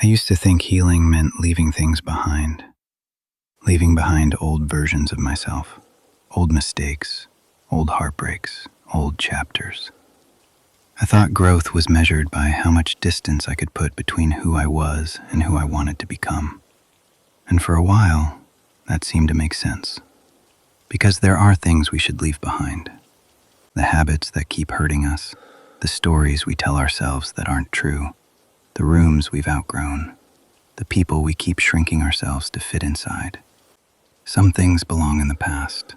I used to think healing meant leaving things behind, leaving behind old versions of myself, old mistakes, old heartbreaks, old chapters. I thought growth was measured by how much distance I could put between who I was and who I wanted to become. And for a while, that seemed to make sense. Because there are things we should leave behind. The habits that keep hurting us, the stories we tell ourselves that aren't true, the rooms we've outgrown, the people we keep shrinking ourselves to fit inside. Some things belong in the past.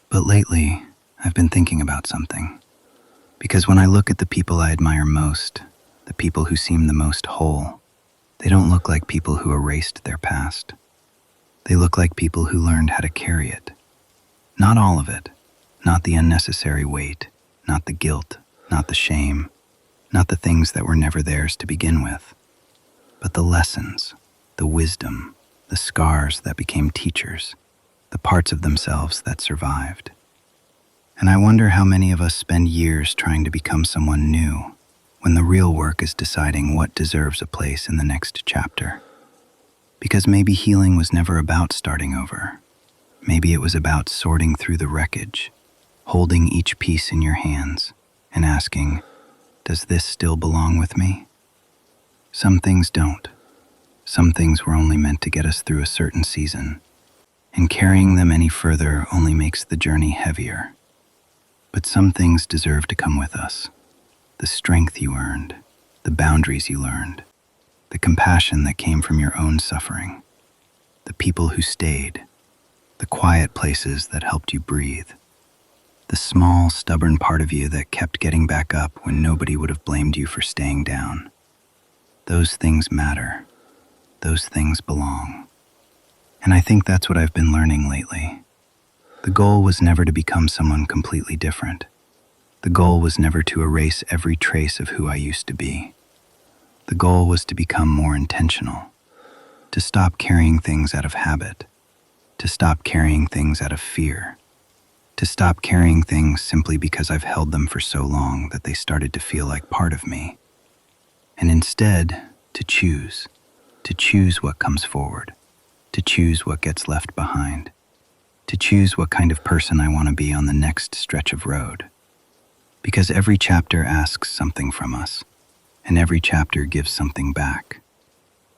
But lately, I've been thinking about something. Because when I look at the people I admire most, the people who seem the most whole, they don't look like people who erased their past. They look like people who learned how to carry it. Not all of it, not the unnecessary weight, not the guilt, not the shame, not the things that were never theirs to begin with, but the lessons, the wisdom, the scars that became teachers, the parts of themselves that survived. And I wonder how many of us spend years trying to become someone new, when the real work is deciding what deserves a place in the next chapter. Because maybe healing was never about starting over. Maybe it was about sorting through the wreckage, holding each piece in your hands, and asking, does this still belong with me? Some things don't. Some things were only meant to get us through a certain season, and carrying them any further only makes the journey heavier. But some things deserve to come with us. The strength you earned, the boundaries you learned, the compassion that came from your own suffering, the people who stayed, the quiet places that helped you breathe, the small, stubborn part of you that kept getting back up when nobody would have blamed you for staying down. Those things matter. Those things belong. And I think that's what I've been learning lately. The goal was never to become someone completely different. The goal was never to erase every trace of who I used to be. The goal was to become more intentional, to stop carrying things out of habit, to stop carrying things out of fear, to stop carrying things simply because I've held them for so long that they started to feel like part of me. And instead, to choose what comes forward, to choose what gets left behind, to choose what kind of person I want to be on the next stretch of road. Because every chapter asks something from us, and every chapter gives something back.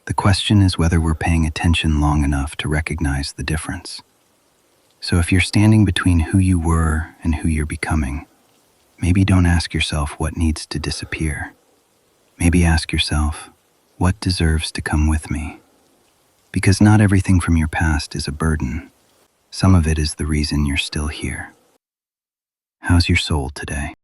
The question is whether we're paying attention long enough to recognize the difference. So if you're standing between who you were and who you're becoming, maybe don't ask yourself what needs to disappear. Maybe ask yourself, what deserves to come with me? Because not everything from your past is a burden. Some of it is the reason you're still here. How's your soul today?